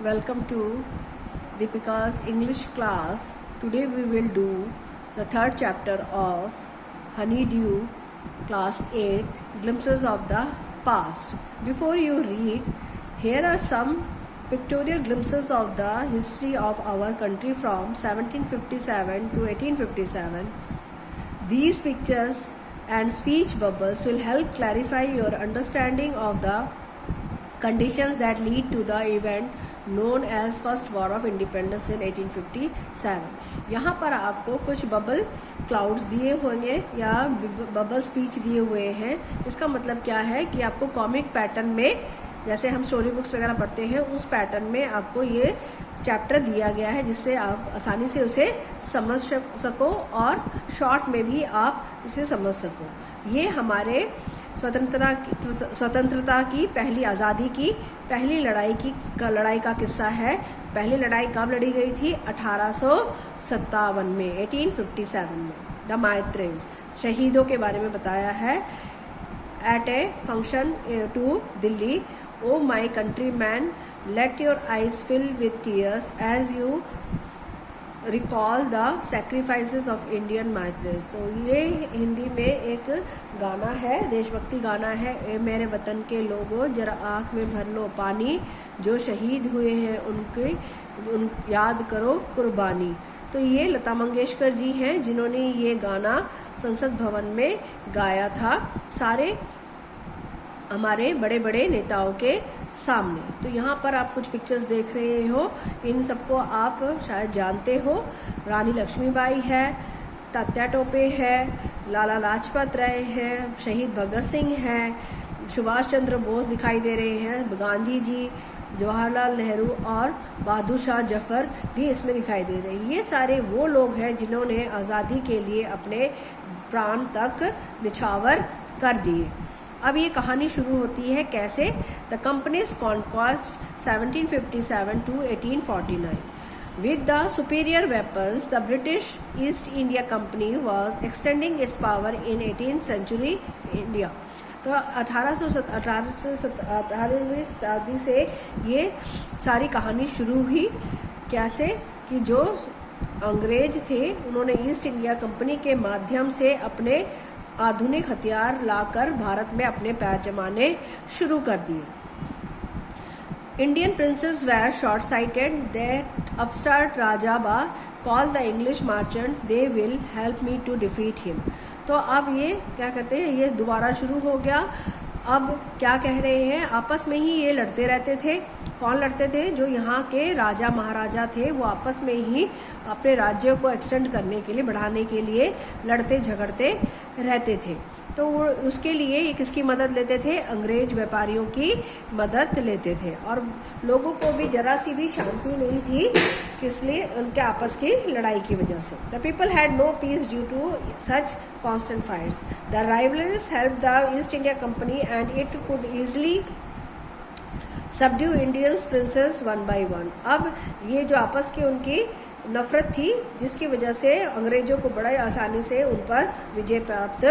Welcome to Deepika's English class. Today we will do the third chapter of Honeydew, class 8, Glimpses of the Past. Before you read, here are some pictorial glimpses of the history of our country from 1757 to 1857. These pictures and speech bubbles will help clarify your understanding of the conditions that lead to the event known as first war of independence in 1857. यहाँ पर आपको कुछ bubble clouds दिए होंगे या bubble speech दिए हुए हैं. इसका मतलब क्या है कि आपको कॉमिक पैटर्न में, जैसे हम स्टोरी बुक्स वगैरह पढ़ते हैं, उस पैटर्न में आपको ये चैप्टर दिया गया है जिससे आप आसानी से उसे समझ सको और शॉर्ट में भी आप इसे समझ सको. ये हमारे स्वतंत्रता की पहली आज़ादी की पहली लड़ाई का किस्सा है. पहली लड़ाई कब लड़ी गई थी? 1857 में, 1857 में. द माइत्रेस शहीदों के बारे में बताया है. At a function to Delhi, O my country man, let your eyes fill with tears as you recall the sacrifices of Indian martyrs. तो ये हिंदी में एक गाना है, देशभक्ति गाना है. ए मेरे वतन के लोगों, जरा आँख में भर लो पानी, जो शहीद हुए हैं उन याद करो कुर्बानी. तो ये लता मंगेशकर जी हैं जिन्होंने ये गाना संसद भवन में गाया था सारे हमारे बड़े बड़े नेताओं के सामने. तो यहाँ पर आप कुछ पिक्चर्स देख रहे हो, इन सबको आप शायद जानते हो. रानी लक्ष्मीबाई है, तात्या टोपे है, लाला लाजपत राय हैं, शहीद भगत सिंह हैं, सुभाष चंद्र बोस दिखाई दे रहे हैं, गांधी जी, जवाहरलाल नेहरू और बहादुर शाह जफर भी इसमें दिखाई दे रहे हैं. ये सारे वो लोग हैं जिन्होंने आज़ादी के लिए अपने प्राण तक निछावर कर दिए. अब ये कहानी शुरू होती है कैसे? The companies conquest 1757 to 1849. With the superior weapons, the British East India Company was extending its power in 18th century India. तो 1818वीं शताब्दी से ये सारी कहानी शुरू हुई. कैसे कि जो अंग्रेज थे उन्होंने ईस्ट इंडिया कंपनी के माध्यम से अपने आधुनिक हथियार लाकर भारत में अपने पैर जमाने शुरू कर दिए. Indian princes were short sighted. That upstart Rajaba call the English merchant, they will help me to defeat him. तो अब ये क्या करते हैं, ये दोबारा शुरू हो गया. अब क्या कह रहे हैं, आपस में ही ये लड़ते रहते थे. कौन लड़ते थे? जो यहाँ के राजा महाराजा थे वो आपस में ही अपने राज्यों को एक्सटेंड करने के लिए, बढ़ाने के लिए लड़ते झगड़ते रहते थे. तो वो उसके लिए ये किसकी मदद लेते थे? अंग्रेज व्यापारियों की मदद लेते थे. और लोगों को भी जरा सी भी शांति नहीं थी, किस लिए? उनके आपस की लड़ाई की वजह से. The people had no peace due to such constant fights. The rivalries help the east India company and it could easily subdue Indians princes one by one. अब ये जो आपस की उनकी नफरत थी, जिसकी वजह से अंग्रेजों को बड़ा आसानी से उन पर विजय प्राप्त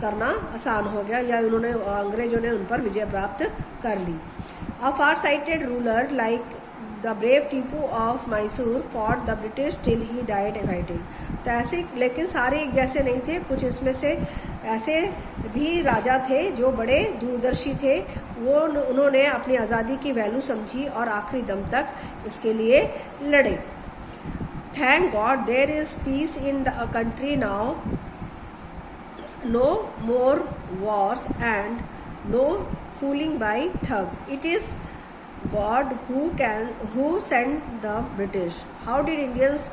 करना आसान हो गया, या अंग्रेजों ने उन पर विजय प्राप्त कर ली. A far sighted ruler like the brave Tipu of Mysore fought the British till he died fighting. तो ऐसे, लेकिन सारे एक जैसे नहीं थे. कुछ इसमें से ऐसे भी राजा थे जो बड़े दूरदर्शी थे. उन्होंने अपनी आज़ादी की वैल्यू समझी और आखिरी दम तक इसके लिए लड़े. Thank God there is peace in the country now. No more wars and no fooling by thugs. It is God who sent the British. How did Indians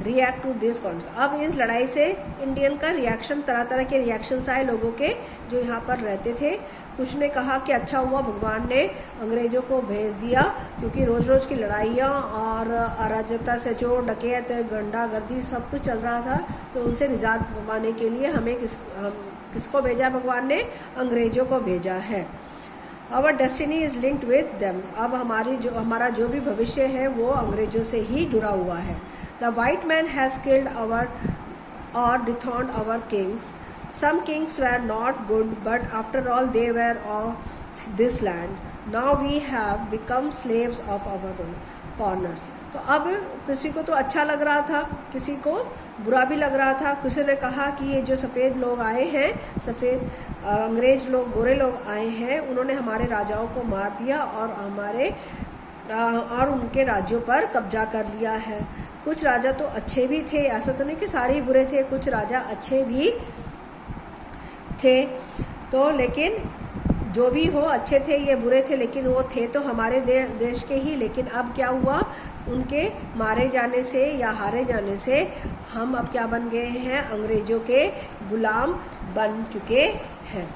react to this conflict? अब इस लड़ाई से Indian का reaction, तरह तरह के reactions आए लोगों के जो यहाँ पर रहते थे. कुछ ने कहा कि अच्छा हुआ भगवान ने अंग्रेजों को भेज दिया, क्योंकि रोज़ रोज़ की लड़ाइयाँ और अराजकता से चोर डकैत गुंडागर्दी सब कुछ चल रहा था, तो उनसे निजात पाने के लिए हमें किसको भेजा? भगवान ने अंग्रेजों को भेजा है. Our destiny is linked with them. अब हमारा जो भी भविष्य है वो अंग्रेजों से ही जुड़ा हुआ है. The white man has killed our और dethroned our kings. Some kings were not good, but after all they were of this land. Now we have become slaves of our own. Foreigners. तो अब किसी को तो अच्छा लग रहा था, किसी को बुरा भी लग रहा था। किसी ने कहा कि ये जो सफ़ेद लोग आए हैं, सफ़ेद अंग्रेज लोग, गोरे लोग आए हैं, उन्होंने हमारे राजाओं को मार दिया और उनके राज्यों पर कब्जा कर लिया है। कुछ राजा तो अच्छे भी थे, ऐसा तो नहीं कि सारे ही बुरे थे, कुछ राजा अच्छे भी थे। तो लेकिन जो भी हो, अच्छे थे ये बुरे थे, लेकिन वो थे तो हमारे देश के ही। लेकिन अब क्या हुआ, उनके मारे जाने से या हारे जाने से हम अब क्या बन गए हैं, अंग्रेजों के गुलाम बन चुके हैं।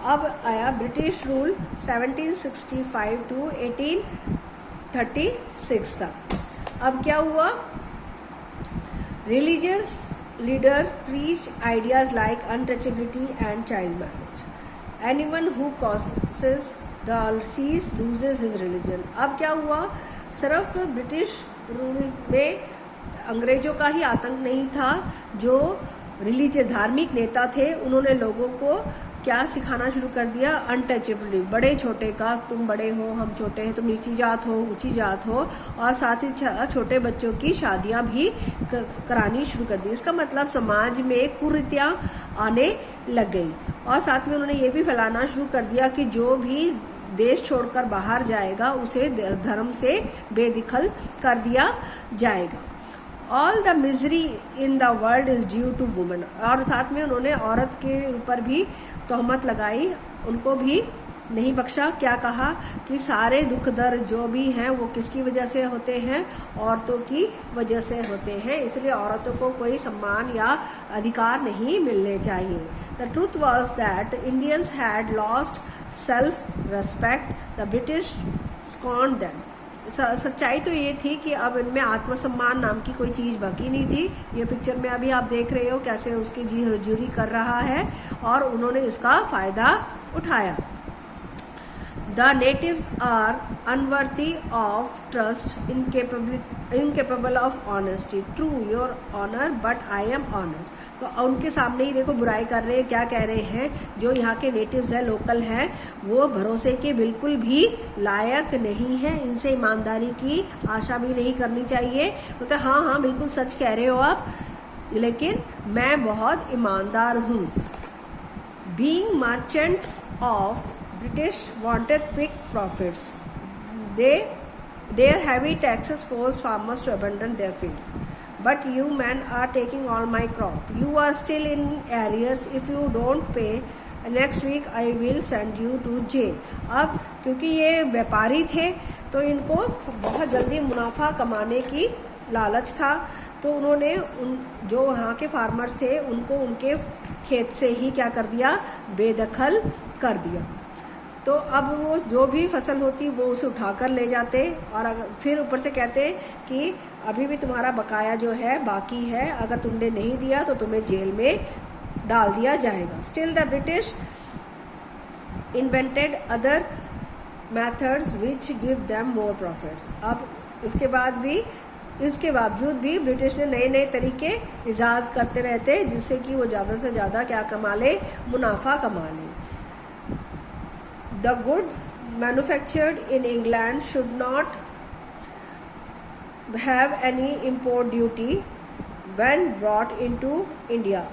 अब आया ब्रिटिश रूल 1765 टू 1836 तक। अब क्या हुआ, religious leader preach ideas like untouchability and child marriage. Anyone who crosses the seas loses his religion। अब क्या हुआ, सिर्फ ब्रिटिश रूल में अंग्रेजों का ही आतंक नहीं था, जो रिलीजियस धार्मिक नेता थे उन्होंने लोगों को क्या सिखाना शुरू कर दिया, अनटचेबिलिटी, बड़े छोटे का, तुम बड़े हो हम छोटे हैं, तुम नीची जात हो ऊंची जात हो, और साथ ही छोटे बच्चों की शादियां भी करानी शुरू कर दी। इसका मतलब समाज में कुरीतियां आने लग गई। और साथ में उन्होंने ये भी फैलाना शुरू कर दिया कि जो भी देश छोड़कर बाहर जाएगा उसे धर्म से बेदखल कर दिया जाएगा। All the misery in the world is due to women. और साथ में उन्होंने औरत के ऊपर भी तोहमत लगाई, उनको भी नहीं बख्शा। क्या कहा कि सारे दुख दर्द जो भी हैं वो किसकी वजह से होते हैं, औरतों की वजह से होते हैं, इसलिए औरतों को कोई सम्मान या अधिकार नहीं मिलने चाहिए। The truth was that Indians had lost self respect, the British scorned them. सच्चाई तो ये थी कि अब इनमें आत्मसम्मान नाम की कोई चीज़ बाकी नहीं थी। ये पिक्चर में अभी आप देख रहे हो कैसे उसकी जी हजूरी कर रहा है, और उन्होंने इसका फ़ायदा उठाया। The natives are unworthy of trust, incapable of honesty. True, your honor, but I am honest. तो उनके सामने ही देखो बुराई कर रहे हैं। क्या कह रहे हैं, जो यहाँ के नेटिव्स हैं, लोकल हैं, वो भरोसे के बिल्कुल भी लायक नहीं है, इनसे ईमानदारी की आशा भी नहीं करनी चाहिए। बोलते हाँ हाँ बिल्कुल सच कह रहे हो आप, लेकिन मैं बहुत ईमानदार हूँ। Being merchants of British wanted quick profits. Their heavy taxes forced farmers to abandon their fields. But you men are taking all my crop. You are still in arrears. If you don't pay, next week I will send you to jail. अब क्योंकि ये व्यापारी थे तो इनको बहुत जल्दी मुनाफा कमाने की लालच था, तो उन्होंने जो वहाँ के फार्मर्स थे उनको उनके खेत से ही क्या कर दिया, बेदखल कर दिया। तो अब वो जो भी फसल होती वो उसे उठाकर ले जाते, और अगर फिर ऊपर से कहते कि अभी भी तुम्हारा बकाया जो है बाकी है, अगर तुमने नहीं दिया तो तुम्हें जेल में डाल दिया जाएगा। Still the British invented other methods which give them more profits. अब इसके बावजूद भी ब्रिटिश ने नए नए तरीके ईजाद करते रहते, जिससे कि वो ज़्यादा से ज़्यादा क्या कमा ले, मुनाफा कमा ले। The goods manufactured in England should not have any import duty when brought into India.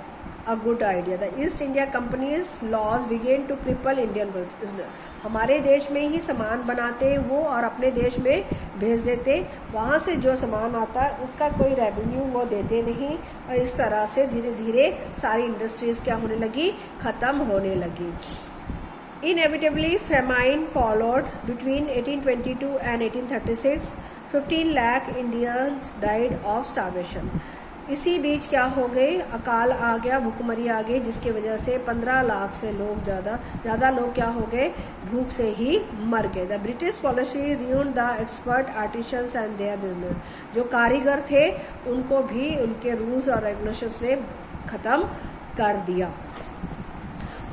A good idea. The East India Company's laws began to cripple Indian business. हमारे देश में ही सामान बनाते वो और अपने देश में भेज देते, वहाँ से जो सामान आता है उसका कोई रेवेन्यू वो देते नहीं, और इस तरह से धीरे धीरे सारी इंडस्ट्रीज़ क्या होने लगी, ख़त्म होने लगी। Inevitably, famine followed between 1822 and 1836. 15 lakh Indians died of starvation. इसी बीच क्या हो गए, अकाल आ गया, भूखमरी आ गई, जिसकी वजह से 15 लाख से लोग ज़्यादा लोग क्या हो गए, भूख से ही मर गए। The British policy ruined the expert artisans and their business. जो कारीगर थे उनको भी उनके रूल्स और रेगुलेशंस ने ख़त्म कर दिया।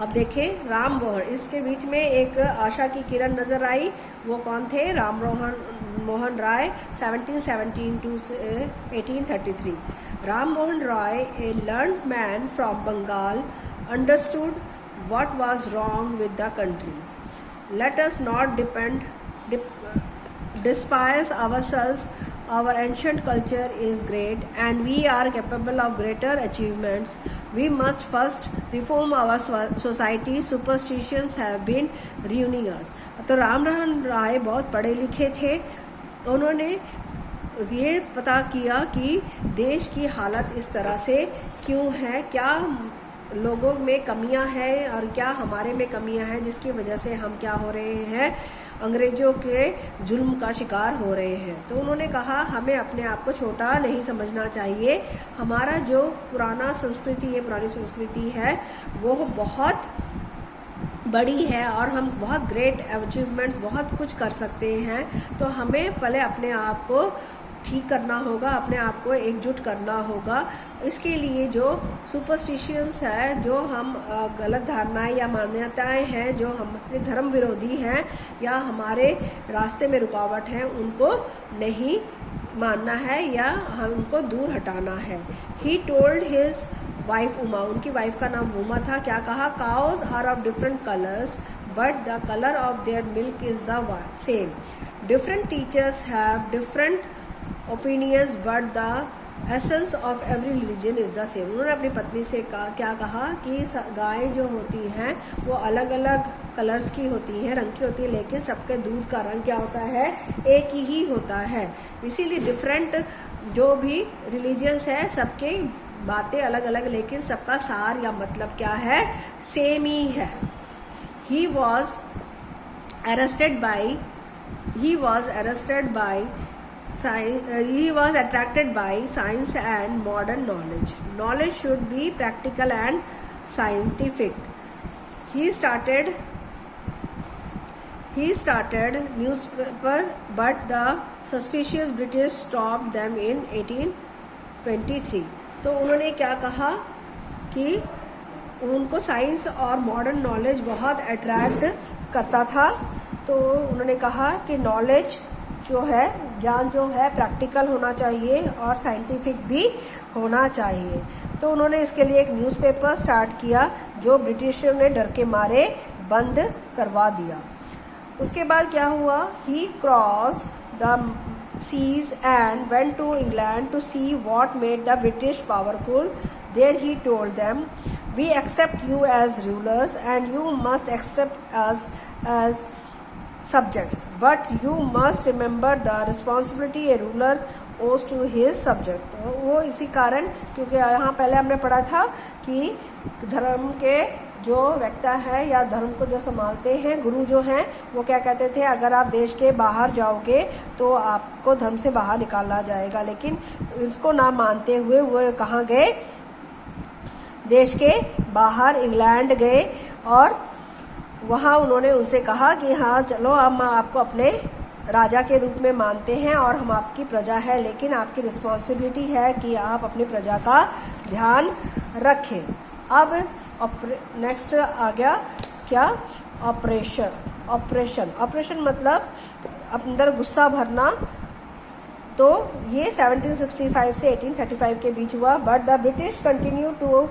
अब देखें राम मोहन, इसके बीच में एक आशा की किरण नज़र आई। वो कौन थे, Ram Mohan Roy 1717 to 1833। Ram Mohan Roy, a learned man from Bengal, understood what was wrong with the country. Let us not despise ourselves. Our ancient culture is great and we are capable of greater achievements. We must first reform our society. Superstitions have been ruining us. तो राममोहन राय बहुत पढ़े लिखे थे. उन्होंने ये पता किया कि देश की हालत इस तरह से क्यों है, क्या लोगों में कमियां हैं और क्या हमारे में कमियां हैं जिसकी वजह से हम क्या हो रहे हैं, अंग्रेज़ों के जुल्म का शिकार हो रहे हैं. तो उन्होंने कहा हमें अपने आप को छोटा नहीं समझना चाहिए. हमारा जो पुरानी संस्कृति है वो बहुत बड़ी है और हम बहुत ग्रेट अचीवमेंट्स बहुत कुछ कर सकते हैं. तो हमें पहले अपने आप को ठीक करना होगा, अपने आप को एकजुट करना होगा. इसके लिए जो सुपरस्टिशंस है, जो हम गलत धारणाएं या मान्यताएं हैं जो हमारे धर्म विरोधी हैं या हमारे रास्ते में रुकावट हैं, उनको नहीं मानना है या हम उनको दूर हटाना है. He told his wife Uma, उनकी वाइफ का नाम उमा था. क्या कहा? Cows are of different colours but the colour of their milk is the same. Different teachers have different opinions but the essence of every religion is the same. उन्होंने अपनी पत्नी से क्या कहा कि गायें जो होती हैं वो अलग अलग कलर्स की होती हैं, रंग की होती है, लेकिन सबके दूध का रंग क्या होता है? एक ही होता है. इसीलिए डिफरेंट जो भी रिलीजन्स है सबके बातें अलग अलग, लेकिन सबका सार या मतलब क्या है? सेम ही है. He was arrested by he was attracted by science and modern knowledge. Knowledge should be practical and scientific. He started newspaper, but the suspicious British stopped them in 1823. तो उन्होंने क्या कहा कि उनको साइंस और मॉडर्न नॉलेज बहुत attract करता था. तो उन्होंने कहा कि नॉलेज जो है, ज्ञान जो है, प्रैक्टिकल होना चाहिए और साइंटिफिक भी होना चाहिए. तो उन्होंने इसके लिए एक न्यूज़पेपर स्टार्ट किया जो ब्रिटिशर ने डर के मारे बंद करवा दिया. उसके बाद क्या हुआ? He cross the seas and went to England to see what made the British powerful. There he told them, we accept you as rulers and you must accept us as subjects, but you must remember the responsibility a ruler owes to his subject. वो इसी कारण, क्योंकि यहाँ पहले हमने पढ़ा था कि धर्म के जो व्यक्ता है या धर्म को जो संभालते हैं, गुरु जो हैं, वो क्या कहते थे? अगर आप देश के बाहर जाओगे तो आपको धर्म से बाहर निकाला जाएगा. लेकिन इसको ना मानते हुए वो कहाँ गए? देश के बाहर इंग्लैंड गए और वहाँ उन्होंने उनसे कहा कि हाँ चलो हम आपको अपने राजा के रूप में मानते हैं और हम आपकी प्रजा है, लेकिन आपकी रिस्पॉन्सिबिलिटी है कि आप अपनी प्रजा का ध्यान रखें. अब नेक्स्ट आ गया क्या? ऑपरेशन मतलब अंदर गुस्सा भरना. तो ये 1765 से 1835 के बीच हुआ. But the British continue to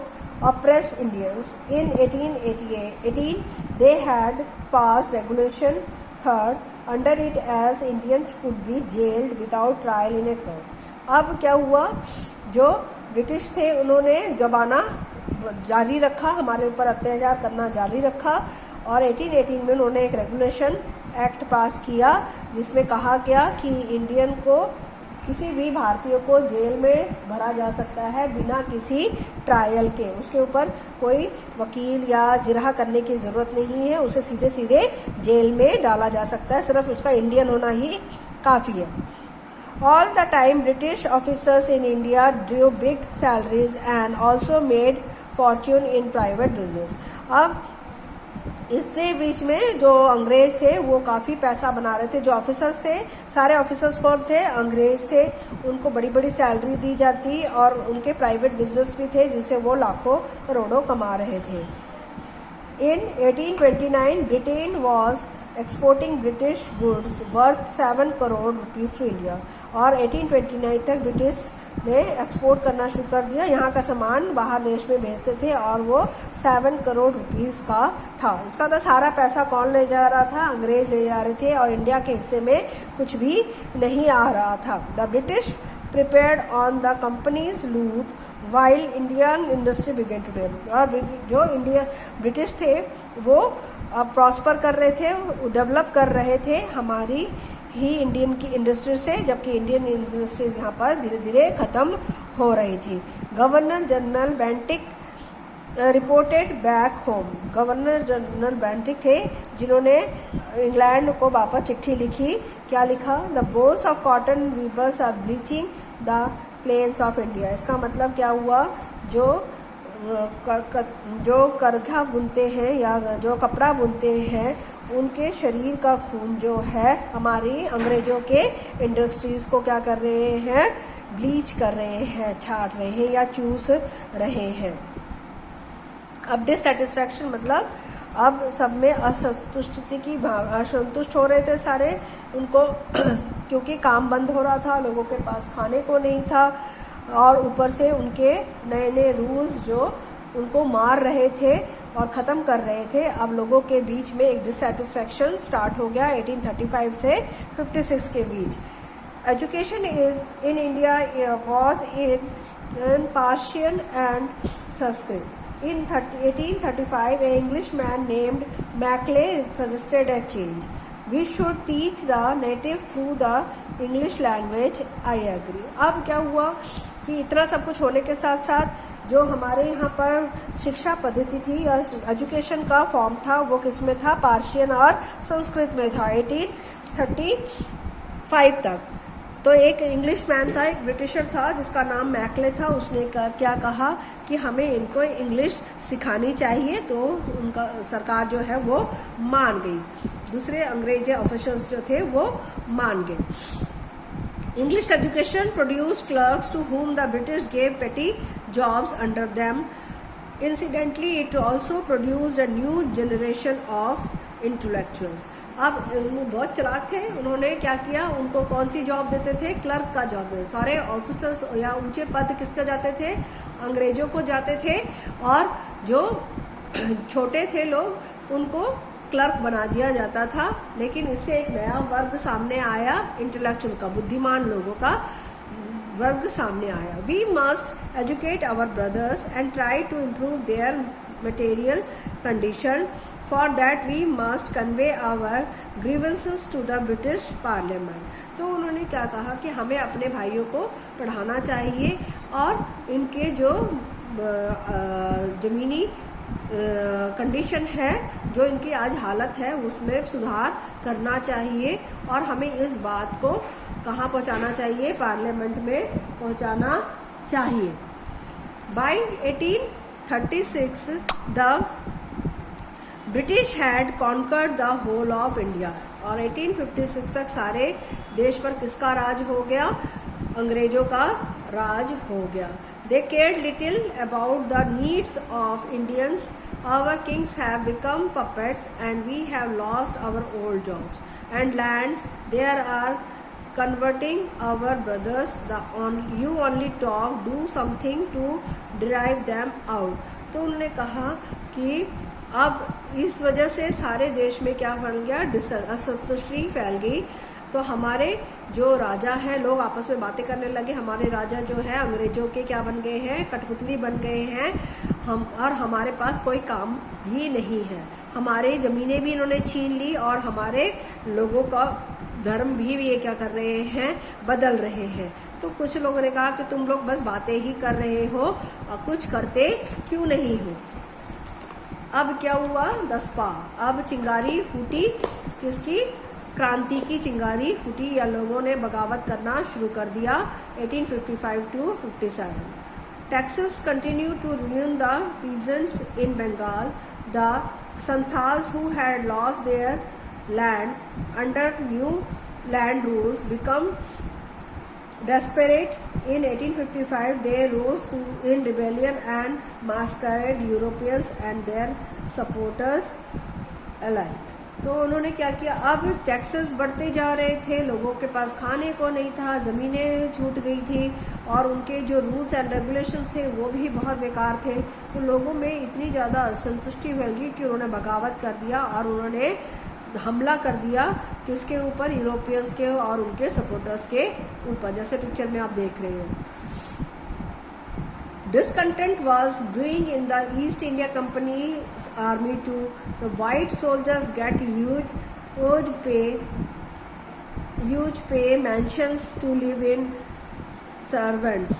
oppress Indians. In 1818 they had passed regulation 3rd. Under it as Indians could be jailed without trial in a court. अब क्या हुआ? जो ब्रिटिश थे उन्होंने जमाना जारी रखा, हमारे ऊपर अत्याचार करना जारी रखा और 1818 में उन्होंने एक रेगुलेशन एक्ट पास किया जिसमें कहा गया कि इंडियन को, किसी भी भारतीय को जेल में भरा जा सकता है बिना किसी ट्रायल के. उसके ऊपर कोई वकील या जिरह करने की ज़रूरत नहीं है, उसे सीधे सीधे जेल में डाला जा सकता है, सिर्फ उसका इंडियन होना ही काफ़ी है. All the time British officers in India drew big salaries and also made fortune in private business. अब इसके बीच में जो अंग्रेज़ थे वो काफ़ी पैसा बना रहे थे. जो ऑफिसर्स थे, सारे ऑफिसर्स कौन थे? अंग्रेज़ थे. उनको बड़ी बड़ी सैलरी दी जाती और उनके प्राइवेट बिजनेस भी थे जिनसे वो लाखों करोड़ों कमा रहे थे. In 1829 Britain was exporting British goods worth 7 crore rupees to India. और 1829 तक ब्रिटिश ने एक्सपोर्ट करना शुरू कर दिया, यहाँ का सामान बाहर देश में भेजते थे और वो 7 करोड़ रुपीस का था। इसका तो सारा पैसा कौन ले जा रहा था? अंग्रेज ले जा रहे थे और इंडिया के हिस्से में कुछ भी नहीं आ रहा था। The British prepared on the company's loot while Indian industry began to develop. और जो ब्रिटिश थे वो प्रॉस्पर कर रहे थे, डेवलप कर रहे थे हमारी ही इंडियन की इंडस्ट्री से, जबकि इंडियन इंडस्ट्रीज यहाँ पर धीरे धीरे ख़त्म हो रही थी। Governor general Bentinck reported back home. Governor general Bentinck थे जिन्होंने इंग्लैंड को वापस चिट्ठी लिखी। क्या लिखा? The bones of cotton weavers are bleaching the plains of India. इसका मतलब क्या हुआ? जो करघा बुनते हैं या जो कपड़ा बुनते हैं उनके शरीर का खून जो है हमारी अंग्रेजों के इंडस्ट्रीज़ को क्या कर रहे हैं? ब्लीच कर रहे हैं, छाट रहे हैं या चूस रहे हैं। अब डिससेटिस्फैक्शन मतलब अब सब में असंतुष्टि की भावना, असंतुष्ट हो रहे थे सारे उनको क्योंकि काम बंद हो रहा था, लोगों के पास खाने को नहीं था और ऊपर से उनके नए नए रूल्स जो उनको मार रहे थे और ख़त्म कर रहे थे। अब लोगों के बीच में एक डिससेटिस्फैक्शन स्टार्ट हो गया 1835 से 56 के बीच। Education is in India was in Persian and Sanskrit. In 1835, an Englishman named Maclay suggested a change. We should teach the native through the English language. I agree. अब क्या हुआ कि इतना सब कुछ होने के साथ साथ जो हमारे यहाँ पर शिक्षा पद्धति थी और एजुकेशन का फॉर्म था वो किस में था? पार्शियन और संस्कृत में था 1835 तक। तो एक इंग्लिश मैन था, एक ब्रिटिशर था जिसका नाम मैकले था। उसने क्या कहा कि हमें इनको इंग्लिश सिखानी चाहिए, तो उनका सरकार जो है वो मान गई। दूसरे अंग्रेज ऑफिसर्स जो थे वो मान गए। English education produce clerks to whom the British gave petty jobs under them. Incidentally it also produced a new generation of intellectuals. अब बहुत चालाक थे, उन्होंने क्या किया? उनको कौन सी जॉब देते थे? क्लर्क का जॉब देते। सारे ऑफिसर्स या ऊंचे पद किसके जाते थे? अंग्रेजों को जाते थे और जो छोटे थे लोग उनको क्लर्क बना दिया जाता था। लेकिन इससे एक नया वर्ग सामने आया, इंटेलेक्चुअल का, बुद्धिमान लोगों का वर्ग सामने आया। We must educate our brothers and try to improve their material condition. For that we must convey our grievances to the British Parliament. तो उन्होंने क्या कहा कि हमें अपने भाइयों को पढ़ाना चाहिए और इनके जो ज़मीनी कंडीशन है, जो इनकी आज हालत है, उसमें सुधार करना चाहिए और हमें इस बात को कहाँ पहुँचाना चाहिए? पार्लियामेंट में पहुँचाना चाहिए। By 1836 the British had conquered the whole of India. और 1856 तक सारे देश पर किसका राज हो गया? अंग्रेजों का राज हो गया। They cared little about the needs of Indians. Our kings have become puppets and we have lost our old jobs and lands. They're are converting our brothers. You only talk, do something to drive them out. तो उन्होंने कहा कि अब इस वजह से सारे देश में क्या बन गया? असंतुष्टि फैल गई। तो हमारे जो राजा हैं, लोग आपस में बातें करने लगे, हमारे राजा जो है अंग्रेजों के क्या बन गए हैं? कठपुतली बन गए हैं हम, और हमारे पास कोई काम भी नहीं है। हमारे ज़मीनें भी इन्होंने छीन ली और हमारे लोगों का धर्म भी ये क्या कर रहे हैं? बदल रहे हैं। तो कुछ लोगों ने कहा कि तुम लोग बस बातें ही कर रहे हो और कुछ करते क्यों नहीं हो? अब क्या हुआ? दसपा। अब चिंगारी फूटी, किसकी? क्रांति की चिंगारी फूटी या लोगों ने बगावत करना शुरू कर दिया 1855 to 57। Taxes continue to ruin the peasants in Bengal. The Santals who had lost their lands under new land rules become desperate. In 1855 they rose in rebellion and massacred Europeans and their supporters alike. तो उन्होंने क्या किया, अब taxes बढ़ते जा रहे थे, लोगों के पास खाने को नहीं था, ज़मीनें छूट गई थी और उनके जो रूल्स एंड रेगुलेशंस थे वो भी बहुत बेकार थे। तो लोगों में इतनी ज़्यादा असंतुष्टि फैल गई कि उन्होंने बगावत कर दिया और उन्होंने हमला कर दिया किसके ऊपर, यूरोपियंस के और उनके सपोर्टर्स के ऊपर, जैसे पिक्चर में आप देख रहे हो। Discontent was brewing in the East India Company's army too. The white soldiers get huge pay mansions to live in servants,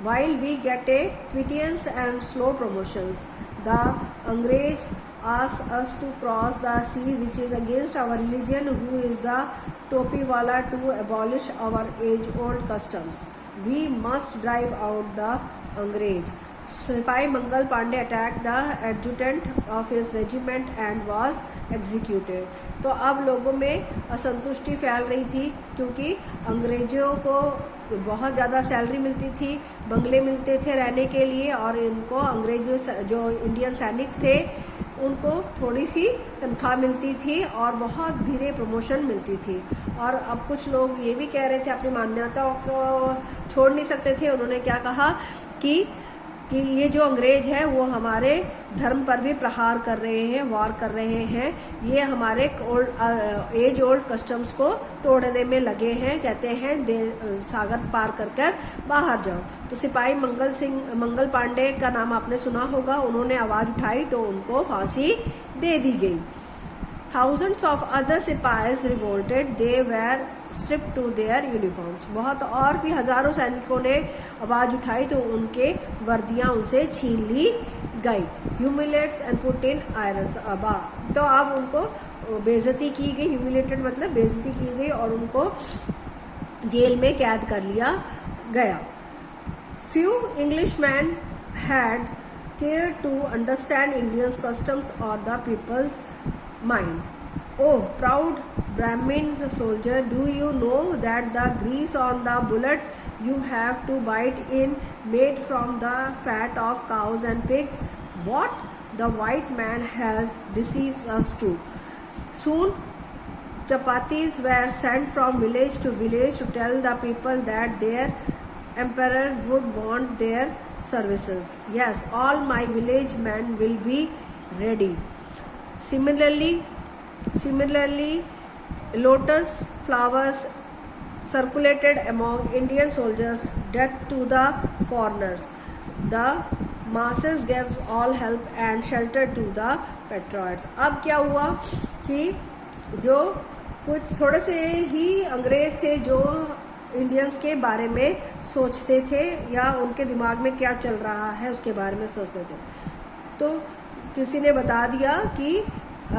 while we get a pittance and slow promotions. The Angrez asks us to cross the sea, which is against our religion, who is the topi wala, to abolish our age-old customs. We must drive out the Angrez. सिपाही Mangal Pandey attack the adjutant of his regiment and was executed. तो अब लोगों में असंतुष्टि फैल रही थी क्योंकि अंग्रेज़ों को बहुत ज़्यादा सैलरी मिलती थी, बंगले मिलते थे रहने के लिए, और इनको अंग्रेज़ों जो इंडियन सैनिक थे उनको थोड़ी सी तनख्वाह मिलती थी और बहुत धीरे प्रमोशन मिलती थी। और अब कुछ लोग ये भी कह रहे थे, अपनी मान्यताओं को छोड़ नहीं सकते थे। उन्होंने क्या कहा कि ये जो अंग्रेज है वो हमारे धर्म पर भी प्रहार कर रहे हैं, वार कर रहे हैं, ये हमारे एज ओल्ड कस्टम्स को तोड़ने में लगे हैं। कहते हैं सागर पार कर बाहर जाओ। तो सिपाही मंगल पांडे का नाम आपने सुना होगा, उन्होंने आवाज़ उठाई तो उनको फांसी दे दी गई। Thousands of other सिपाहीज revolted, they were stripped to their uniforms. बहुत और भी हजारों सैनिकों ने आवाज़ उठाई तो उनके वर्दियाँ उनसे छीन ली गई। Humiliated and put in irons. तो अब उनको बेइज्जती की गई, humiliated मतलब बेइज्जती की गई और उनको जेल में कैद कर लिया गया। Few Englishmen had cared to understand Indians' customs or the people's mind. Oh, proud Brahmin soldier, do you know that the grease on the bullet you have to bite in made from the fat of cows and pigs? What the white man has deceived us too. Soon chapatis were sent from village to village to tell the people that their emperor would want their services. Yes, all my village men will be ready. Similarly, lotus flowers circulated among Indian soldiers decked to the foreigners. The masses gave all help and shelter to the patriots. अब क्या हुआ कि जो कुछ थोड़े से ही अंग्रेज थे जो इंडियंस के बारे में सोचते थे या उनके दिमाग में क्या चल रहा है उसके बारे में सोचते थे, तो किसी ने बता दिया कि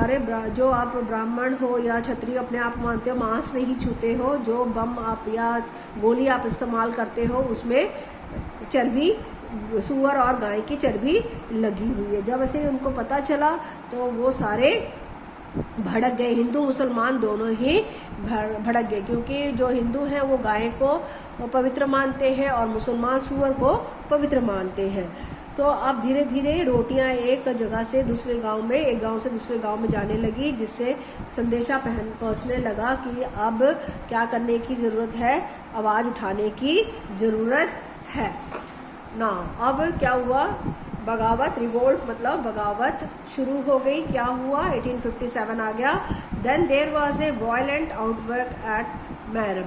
अरे जो आप ब्राह्मण हो या क्षत्रिय अपने आप मानते हो, मांस नहीं छूते हो, जो बम आप या गोली आप इस्तेमाल करते हो उसमें चर्बी, सूअर और गाय की चर्बी लगी हुई है। जब ऐसे उनको पता चला तो वो सारे भड़क गए, हिंदू मुसलमान दोनों ही भड़क गए, क्योंकि जो हिंदू हैं वो गाय को पवित्र मानते हैं और मुसलमान सूअर को पवित्र मानते हैं। तो अब धीरे धीरे रोटियां एक जगह से दूसरे गांव में, एक गांव से दूसरे गांव में जाने लगी, जिससे संदेशा पहुंचने लगा कि अब क्या करने की ज़रूरत है, आवाज़ उठाने की ज़रूरत है ना। अब क्या हुआ, बगावत, रिवोल्ट मतलब बगावत शुरू हो गई। क्या हुआ, 1857 आ गया। Then there was a violent outbreak at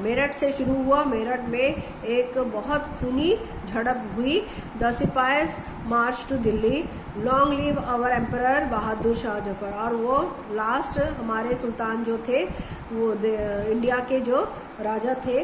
Meerut से शुरू हुआ। मेरठ में एक बहुत खूनी झड़प हुई। The sipahis march to Delhi, long live our emperor Bahadur Shah Zafar. और वो लास्ट हमारे सुल्तान जो थे, वो इंडिया के जो राजा थे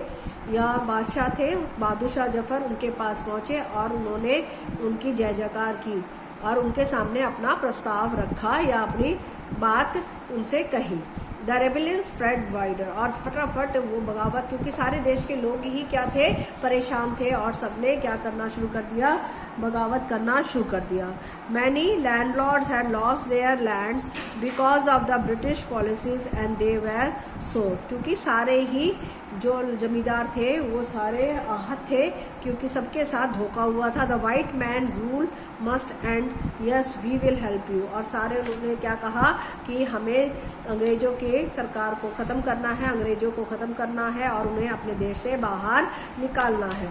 या बादशाह थे, बहादुर शाह जफर, उनके पास पहुँचे और उन्होंने उनकी जय जयकार की और उनके सामने अपना प्रस्ताव रखा या अपनी बात उनसे कही। द रेबेलियन स्प्रेड वाइडर, और फटाफट वो बगावत, क्योंकि सारे देश के लोग ही क्या थे, परेशान थे और सबने क्या करना शुरू कर दिया, बगावत करना शुरू कर दिया। Many landlords had lost their lands because of the British policies and they were sold, क्योंकि सारे ही जो जमींदार थे वो सारे आहत थे क्योंकि सबके साथ धोखा हुआ था। The white man rule must end, yes we will help you. और सारे उन्होंने क्या कहा कि हमें अंग्रेज़ों के सरकार को ख़त्म करना है, अंग्रेज़ों को ख़त्म करना है और उन्हें अपने देश से बाहर निकालना है।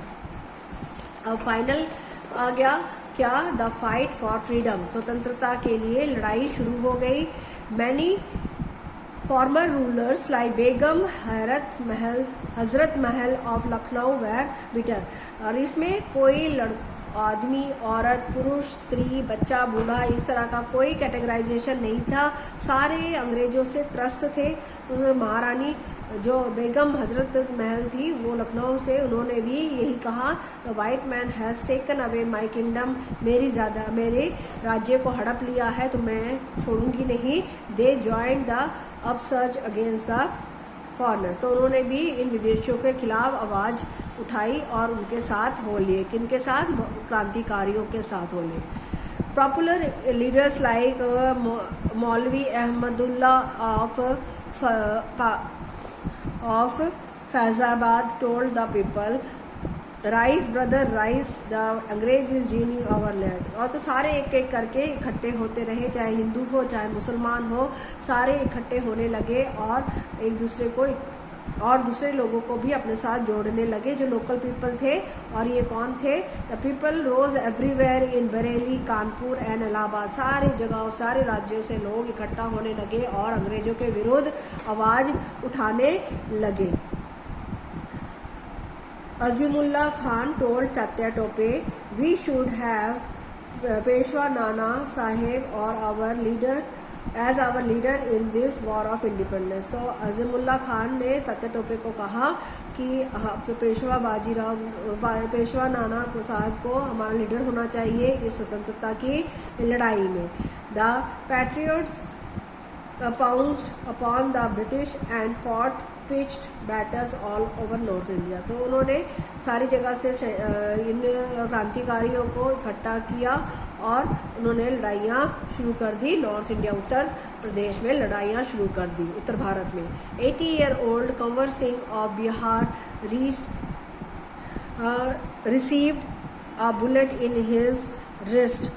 अब फाइनल आ गया क्या, द फाइट फॉर फ्रीडम, स्वतंत्रता के लिए लड़ाई शुरू हो गई। Many farmer rulers like Begum Hazrat Mahal of Lucknow where bitter. और इसमें कोई आदमी, औरत, पुरुष, स्त्री, बच्चा, बूढ़ा, इस तरह का कोई कैटेगराइजेशन नहीं था, सारे अंग्रेज़ों से त्रस्त थे। तो महारानी जो बेगम हजरत महल थी वो लखनऊ से, उन्होंने भी यही कहा, the white man has taken away my kingdom, मेरे राज्य को हड़प लिया है तो मैं छोड़ूंगी नहीं। They joined the upsurge against the foreigner, तो उन्होंने भी इन विदेशियों के खिलाफ आवाज़ उठाई और उनके साथ हो लिए। किनके साथ? क्रांतिकारियों के साथ हो लिए। पॉपुलर लीडर्स लाइक मौलवी Ahmadullah of Faizabad told the people, rise brother rise, the अंग्रेज इज रीनिंग आवर लैंड। और तो सारे एक एक करके इकट्ठे होते रहे, चाहे हिंदू हो चाहे मुसलमान हो, सारे इकट्ठे होने लगे और एक दूसरे को और दूसरे लोगों को भी अपने साथ जोड़ने लगे जो लोकल पीपल थे। और ये कौन थे? The people rose everywhere in Bareilly, Kanpur and Allahabad, सारे जगहों सारे राज्यों से लोग इकट्ठा होने लगे और अंग्रेजों के विरुद्ध आवाज़ उठाने लगे। Azimullah Khan told Tatya Tope, we should have Peshwa Nana Sahib और our leader as our leader in this war of independence. तो अजीमुल्ला खान ने तात्या टोपे को कहा कि पेशवा नाना साहब को हमारा लीडर होना चाहिए इस स्वतंत्रता की लड़ाई में। The patriots pounced upon the British and fought pitched battles all over North India। तो उन्होंने सारी जगह से इन क्रांतिकारियों को इकट्ठा किया और उन्होंने लड़ाइयाँ शुरू कर दी। नॉर्थ इंडिया, उत्तर प्रदेश में लड़ाइयाँ शुरू कर दी, उत्तर भारत में। 80-year-old Kunwar Singh of Bihar received a bullet in his wrist,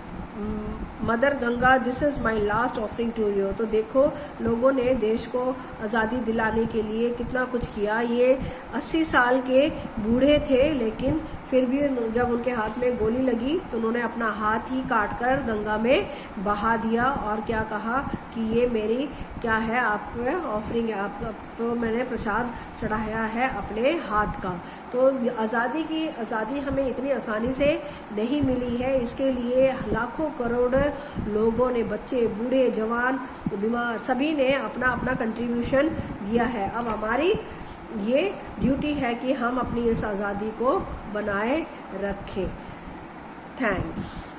mother Ganga this is my last offering to you. तो देखो लोगों ने देश को आज़ादी दिलाने के लिए कितना कुछ किया। ये 80 साल के बूढ़े थे लेकिन फिर भी जब उनके हाथ में गोली लगी तो उन्होंने अपना हाथ ही काट कर गंगा में बहा दिया और क्या कहा कि ये मेरी क्या है, आप ऑफरिंग है, आपको मैंने प्रसाद चढ़ाया है अपने हाथ का। तो आज़ादी हमें इतनी आसानी से नहीं मिली है, इसके लिए लाखों करोड़ लोगों ने, बच्चे, बूढ़े, जवान, बीमार, सभी ने अपना अपना कंट्रीब्यूशन दिया है। अब हमारी ये ड्यूटी है कि हम अपनी इस आज़ादी को बनाए रखें। थैंक्स।